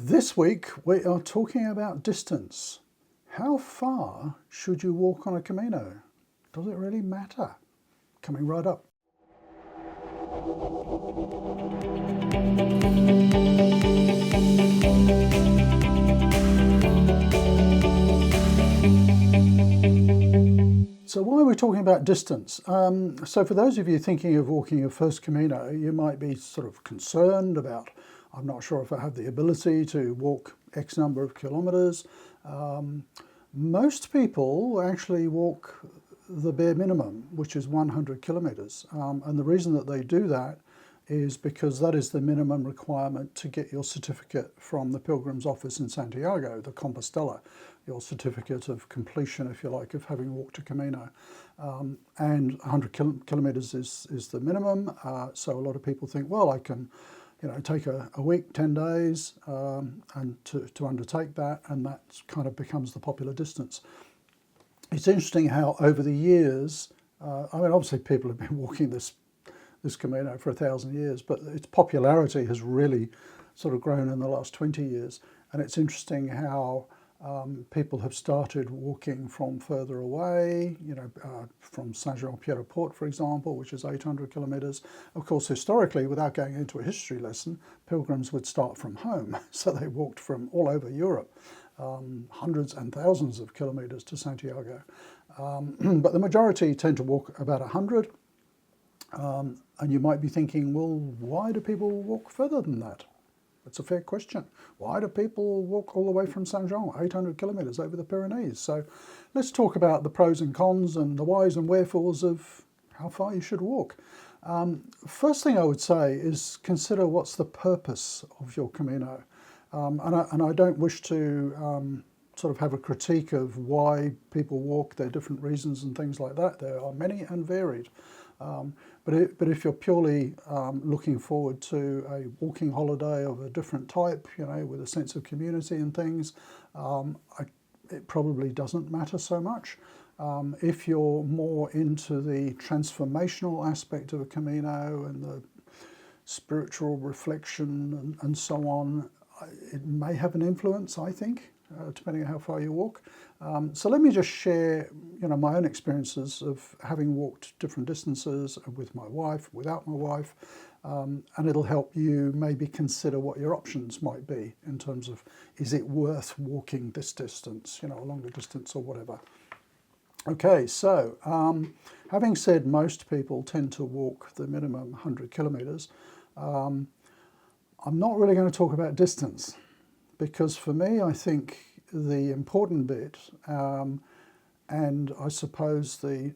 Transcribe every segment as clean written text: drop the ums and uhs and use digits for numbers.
This week we are talking about distance. How far should you walk on a Camino? Does it really matter? Coming right up. So why are we talking about distance? So for those of you thinking of walking your first Camino, you might be sort of concerned about, I'm not sure if I have the ability to walk X number of kilometres. Most people actually walk the bare minimum, which is 100 kilometres. And the reason that they do that is because that is the minimum requirement to get your certificate from the Pilgrims office in Santiago, the Compostela, your certificate of completion, if you like, of having walked a Camino. And 100 kilometres is the minimum. So a lot of people think, well, I can take a week, 10 days, and to undertake that, and that kind of becomes the popular distance. It's interesting how over the years, obviously people have been walking this Camino for 1,000 years, but its popularity has really sort of grown in the last 20 years. And it's interesting how people have started walking from further away, from Saint-Jean-Pied-de-Port, for example, which is 800 kilometres. Of course, historically, without going into a history lesson, pilgrims would start from home. So they walked from all over Europe, hundreds and thousands of kilometres to Santiago. But the majority tend to walk about 100. And you might be thinking, well, why do people walk further than that? It's a fair question. Why do people walk all the way from Saint-Jean, 800 kilometres over the Pyrenees? So let's talk about the pros and cons and the whys and wherefores of how far you should walk. First thing I would say is consider what's the purpose of your Camino. And I don't wish to sort of have a critique of why people walk, their different reasons and things like that. There are many and varied. But if you're purely looking forward to a walking holiday of a different type, with a sense of community and things, it probably doesn't matter so much. If you're more into the transformational aspect of a Camino and the spiritual reflection and so on, it may have an influence, I think, depending on how far you walk. So let me just share, my own experiences of having walked different distances with my wife, without my wife, and it'll help you maybe consider what your options might be in terms of, is it worth walking this distance, a longer distance or whatever. Okay, so having said most people tend to walk the minimum 100 kilometres, I'm not really going to talk about distance, because for me, I think the important bit, and I suppose the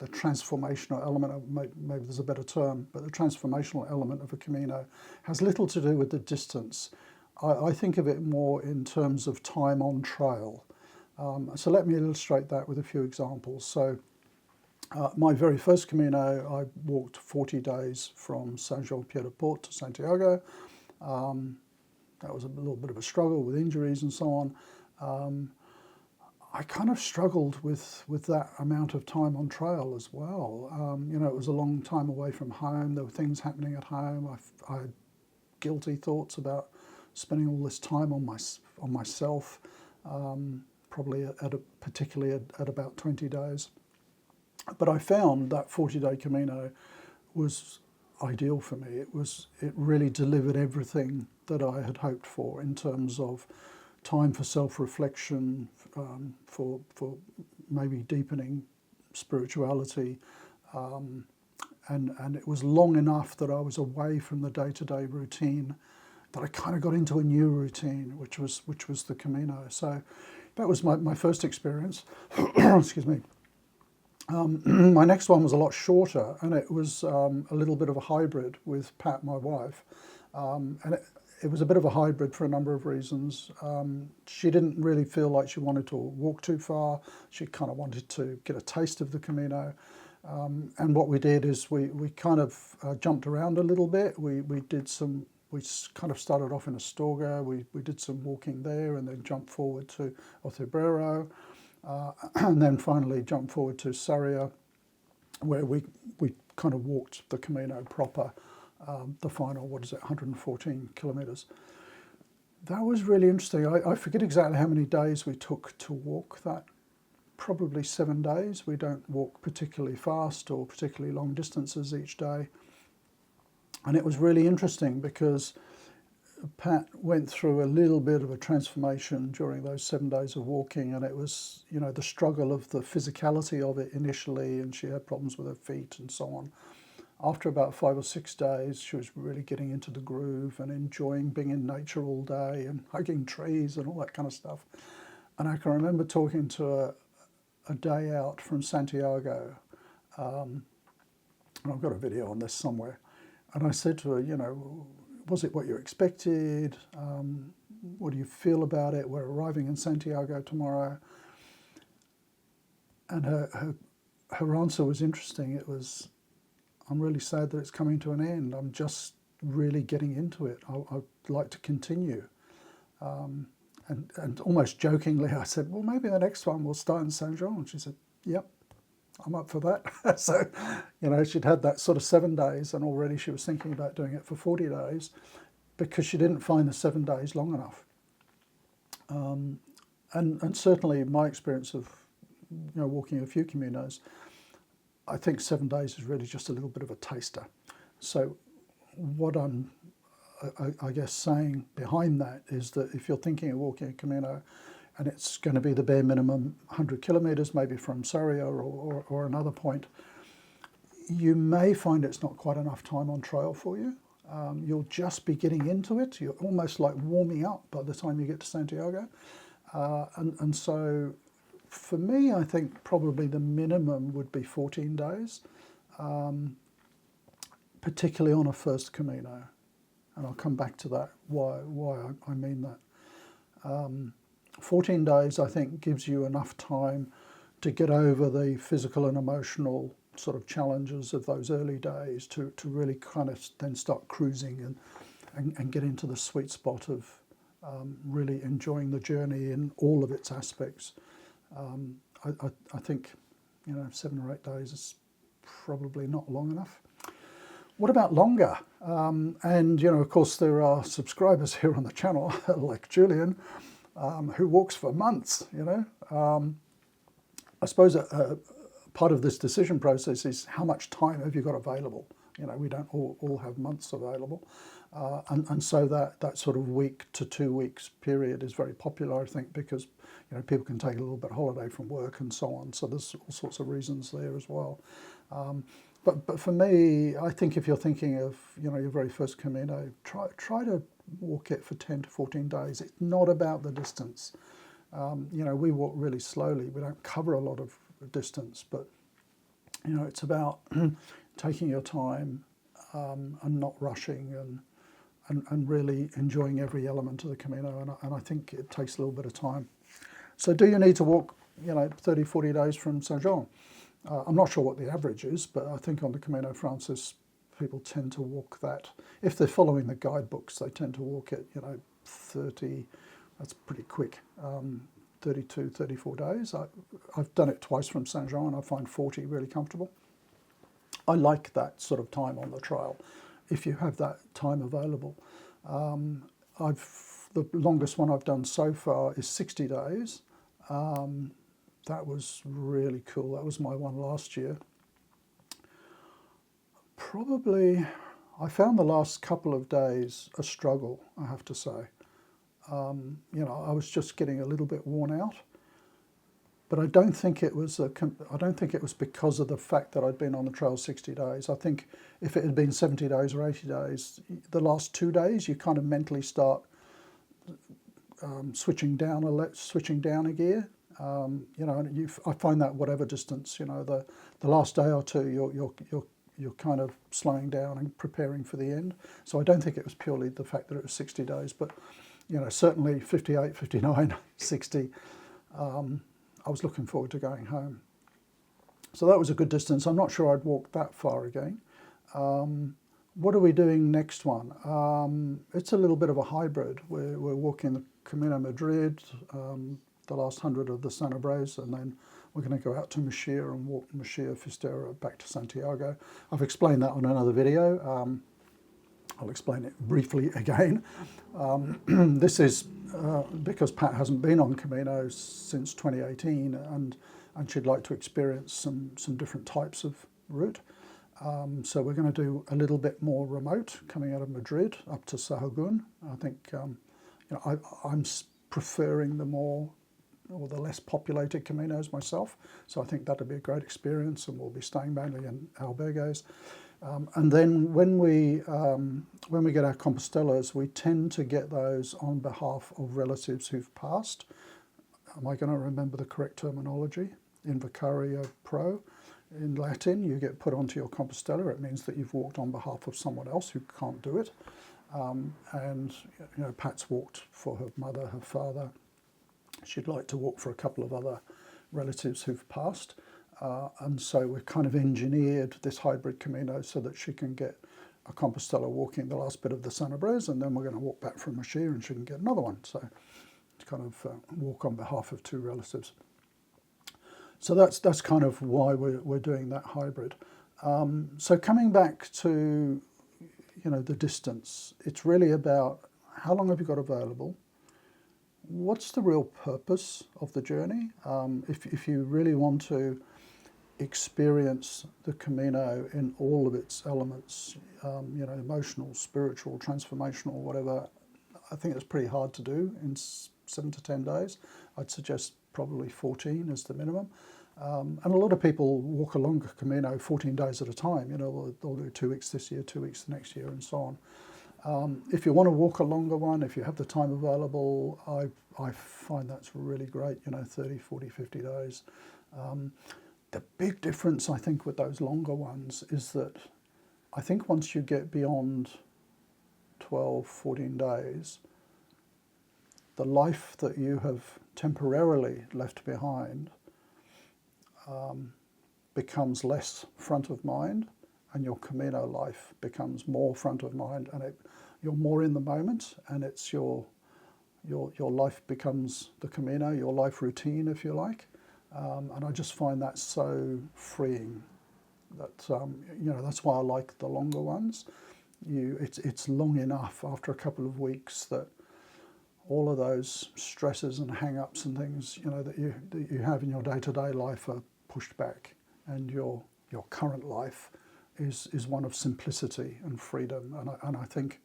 transformational element, maybe there's a better term, but the transformational element of a Camino has little to do with the distance. I think of it more in terms of time on trail. So let me illustrate that with a few examples. So my very first Camino, I walked 40 days from Saint-Jean-Pied-de-Port to Santiago. That was a little bit of a struggle with injuries and so on. I kind of struggled with that amount of time on trail as well. It was a long time away from home. There were things happening at home. I had guilty thoughts about spending all this time on myself, probably particularly at about 20 days. But I found that 40-day Camino was ideal for me. It really delivered everything that I had hoped for in terms of time for self-reflection, for maybe deepening spirituality, and it was long enough that I was away from the day-to-day routine, that I kind of got into a new routine, which was the Camino. So that was my first experience. Excuse me. My next one was a lot shorter, and it was a little bit of a hybrid with Pat, my wife. And it was a bit of a hybrid for a number of reasons. She didn't really feel like she wanted to walk too far. She kind of wanted to get a taste of the Camino. And what we did is we kind of jumped around a little bit. We kind of started off in Astorga. We did some walking there and then jumped forward to Ocebrero. And then finally jumped forward to Sarria, where we kind of walked the Camino proper, the final, 114 kilometres. That was really interesting. I forget exactly how many days we took to walk that. Probably 7 days. We don't walk particularly fast or particularly long distances each day. And it was really interesting because Pat went through a little bit of a transformation during those 7 days of walking, and it was, you know, the struggle of the physicality of it initially, and she had problems with her feet and so on. After about 5 or 6 days, she was really getting into the groove and enjoying being in nature all day and hugging trees and all that kind of stuff. And I can remember talking to her a day out from Santiago, and I've got a video on this somewhere, and I said to her, you know, was it what you expected? What do you feel about it? We're arriving in Santiago tomorrow. And her answer was interesting. It was, I'm really sad that it's coming to an end. I'm just really getting into it. I'd like to continue. And almost jokingly, I said, well, maybe the next one will start in Saint Jean. She said, yep, I'm up for that. So, you know, she'd had that sort of 7 days, and already she was thinking about doing it for 40 days because she didn't find the 7 days long enough. And certainly my experience of, you know, walking a few Caminos, I think 7 days is really just a little bit of a taster. So what I'm I guess saying behind that is that if you're thinking of walking a Camino and it's going to be the bare minimum 100 kilometres, maybe from Sarria or another point, you may find it's not quite enough time on trail for you. You'll just be getting into it. You're almost like warming up by the time you get to Santiago. And so for me, I think probably the minimum would be 14 days, particularly on a first Camino. And I'll come back to that, why I mean that. 14 days, I think, gives you enough time to get over the physical and emotional sort of challenges of those early days to really kind of then start cruising and get into the sweet spot of really enjoying the journey in all of its aspects. I think, you know, 7 or 8 days is probably not long enough. What about longer? And, you know, of course, there are subscribers here on the channel, like Julian, who walks for months, you know. I suppose part of this decision process is how much time have you got available? You know, we don't all have months available. And so that sort of week to 2 weeks period is very popular, I think, because, you know, people can take a little bit of holiday from work and so on. So there's all sorts of reasons there as well. But for me, I think if you're thinking of, you know, your very first Camino, try to walk it for 10 to 14 days. It's not about the distance. You know, we walk really slowly. We don't cover a lot of distance, but, you know, it's about taking your time and not rushing and really enjoying every element of the Camino. And I think it takes a little bit of time. So do you need to walk, you know, 30, 40 days from Saint Jean? I'm not sure what the average is, but I think on the Camino Francis, people tend to walk that. If they're following the guidebooks, they tend to walk it, you know, 30, that's pretty quick, 32, 34 days. I've done it twice from Saint Jean, and I find 40 really comfortable. I like that sort of time on the trail, if you have that time available. The longest one I've done so far is 60 days. That was really cool. That was my one last year. Probably, I found the last couple of days a struggle, I have to say. You know, I was just getting a little bit worn out, but I don't think it was because of the fact that I'd been on the trail 60 days. I think if it had been 70 days or 80 days, the last 2 days you kind of mentally start switching down a gear. You know, and I find that whatever distance, you know, the last day or two, you're kind of slowing down and preparing for the end. So I don't think it was purely the fact that it was 60 days, but, you know, certainly 58, 59, 60. I was looking forward to going home. So that was a good distance. I'm not sure I'd walk that far again. What are we doing next one? It's a little bit of a hybrid. We're walking the Camino Madrid, the last 100 of the Sanabres, and then we're going to go out to Murcia and walk Murcia, Fisterra back to Santiago. I've explained that on another video. I'll explain it briefly again. This is because Pat hasn't been on Camino since 2018, and she'd like to experience some different types of route. So we're going to do a little bit more remote, coming out of Madrid up to Sahagún. I think I'm preferring the more or the less populated Caminos myself, so I think that'll be a great experience, and we'll be staying mainly in albergues. And then when we get our Compostelas, we tend to get those on behalf of relatives who've passed. Am I going to remember the correct terminology? Invocario pro. In Latin, you get put onto your Compostela. It means that you've walked on behalf of someone else who can't do it. And Pat's walked for her mother, her father. She'd like to walk for a couple of other relatives who've passed. And so we've kind of engineered this hybrid Camino so that she can get a Compostela walking the last bit of the Sanabres, and then we're going to walk back from Machia and she can get another one. So to kind of walk on behalf of two relatives. So that's kind of why we're doing that hybrid. So coming back to the distance, it's really about how long have you got available? What's the real purpose of the journey? If you really want to experience the Camino in all of its elements, emotional, spiritual, transformational, whatever, I think it's pretty hard to do in 7 to 10 days. I'd suggest probably 14 is the minimum. And a lot of people walk a longer Camino 14 days at a time. They'll do 2 weeks this year, 2 weeks the next year, and so on. If you want to walk a longer one, if you have the time available, I find that's really great, 30, 40, 50 days. The big difference, I think, with those longer ones is that I think once you get beyond 12, 14 days, the life that you have temporarily left behind becomes less front of mind, and your Camino life becomes more front of mind, and you're more in the moment, and it's your life becomes the Camino, your life routine, if you like. And I just find that so freeing. That's why I like the longer ones. It's long enough after a couple of weeks that all of those stresses and hang-ups and things that you have in your day-to-day life are pushed back, and your current life is one of simplicity and freedom. And I think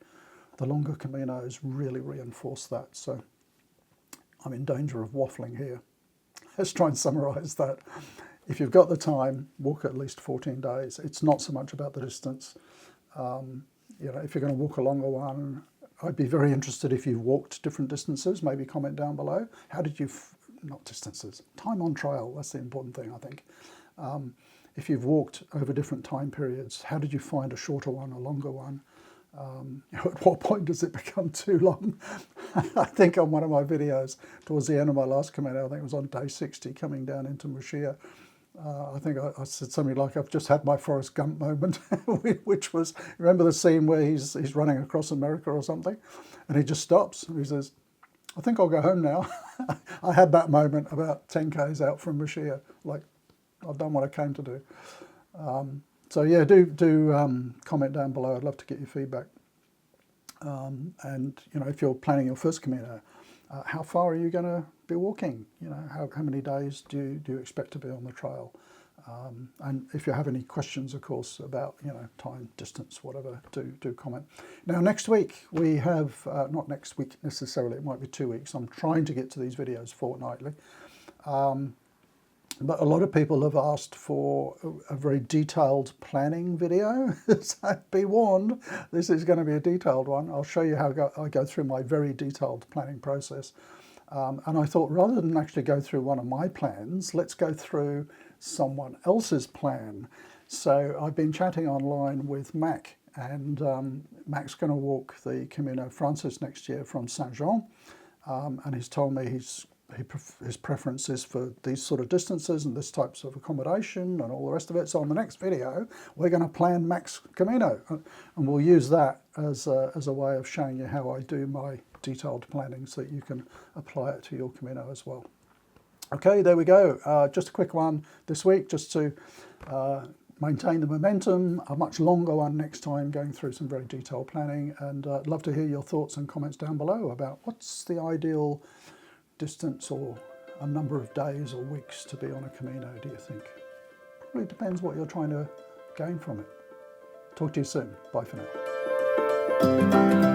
the longer Caminos really reinforce that. So I'm in danger of waffling here. Let's try and summarise that. If you've got the time, walk at least 14 days. It's not so much about the distance. If you're going to walk a longer one, I'd be very interested if you've walked different distances. Maybe comment down below. How did you, not distances, time on trail, that's the important thing, I think. If you've walked over different time periods, how did you find a shorter one, a longer one? At what point does it become too long? I think on one of my videos, towards the end of my last Camino, I think it was on day 60, coming down into Machia, I think I said something like, I've just had my Forrest Gump moment, which was, remember the scene where he's running across America or something, and he just stops, and he says, I think I'll go home now. I had that moment about 10 k's out from Machia, like, I've done what I came to do. So yeah, do comment down below. I'd love to get your feedback. And if you're planning your first Camino, how far are you going to be walking? How many days do you expect to be on the trail? And if you have any questions, of course, about time, distance, whatever, do comment. Now next week we have not next week necessarily. It might be 2 weeks. I'm trying to get to these videos fortnightly. But a lot of people have asked for a very detailed planning video. So be warned, this is going to be a detailed one. I'll show you how I go through my very detailed planning process. And I thought, rather than actually go through one of my plans, let's go through someone else's plan. So I've been chatting online with Mac, and Mac's going to walk the Camino Frances next year from Saint-Jean. And he's told me his preference is for these sort of distances and this types of accommodation and all the rest of it. So on the next video, we're going to plan Mac's Camino, and we'll use that as a way of showing you how I do my detailed planning so that you can apply it to your Camino as well. Okay, there we go. Just a quick one this week, just to maintain the momentum, a much longer one next time, going through some very detailed planning. And I'd love to hear your thoughts and comments down below about what's the ideal distance or a number of days or weeks to be on a Camino, do you think? Probably depends what you're trying to gain from it. Talk to you soon. Bye for now.